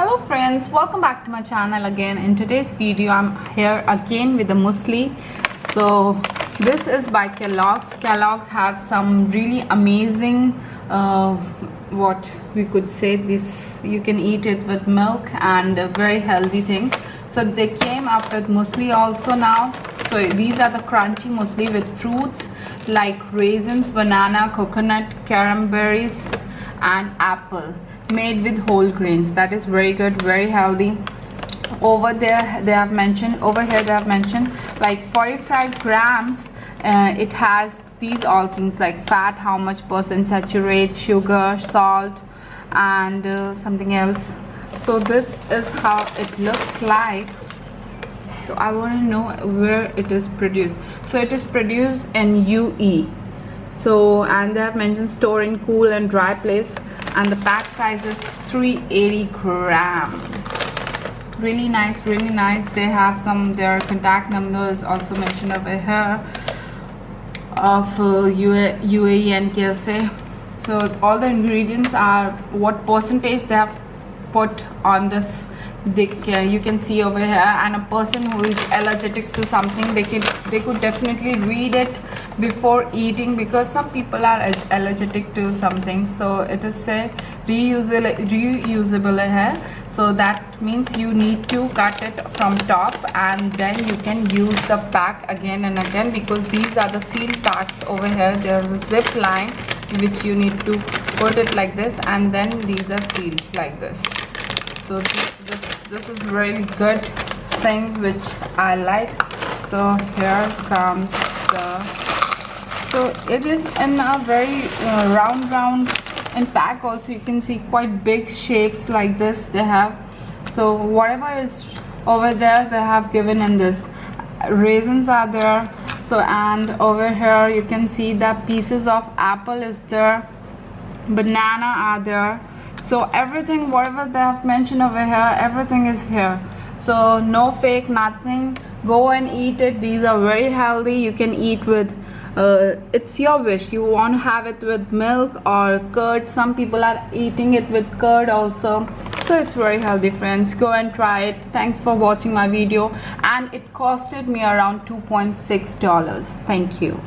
Hello friends, welcome back to my channel again. In today's video I'm here again with the muesli. So this is by Kellogg's. Kellogg's have some really amazing what we could say, this you can eat it with milk and a very healthy thing. So they came up with muesli also now. So these are the crunchy muesli with fruits like raisins, banana, coconut, cranberries and apple, made with whole grains. That is very good, very healthy. Over there they have mentioned, over here they have mentioned like 45 grams. It has these all things like fat, how much percent saturate, sugar, salt and something else. So this is how it looks like. So I want to know where it is produced. So it is produced in UE. So and they have mentioned store in cool and dry place, and the pack size is 380 gram. Really nice, really nice. They have some their contact numbers also mentioned over here of UAE and KSA. So all the ingredients are what percentage they have put on this. You can see over here, and a person who is allergic to something, they could definitely read it before eating, because some people are allergic to something. So it is say reusable here. So that means you need to cut it from top and then you can use the pack again and again, because these are the sealed packs. Over here there's a zip line which you need to put it like this, and then these are sealed like this. So this is really good thing which I like. So here comes the, so it is in a very round in pack. Also you can see quite big shapes like this they have. So whatever is over there they have given in this. Raisins are there. So and over here you can see that pieces of apple is there, banana are there. So everything whatever they have mentioned over here, everything is here. So no fake, nothing. Go and eat it. These are very healthy. You can eat with it's your wish. You want to have it with milk or curd. Some people are eating it with curd also. So it's very healthy friends. Go and try it. Thanks for watching my video, and it costed me around $2.6. Thank you.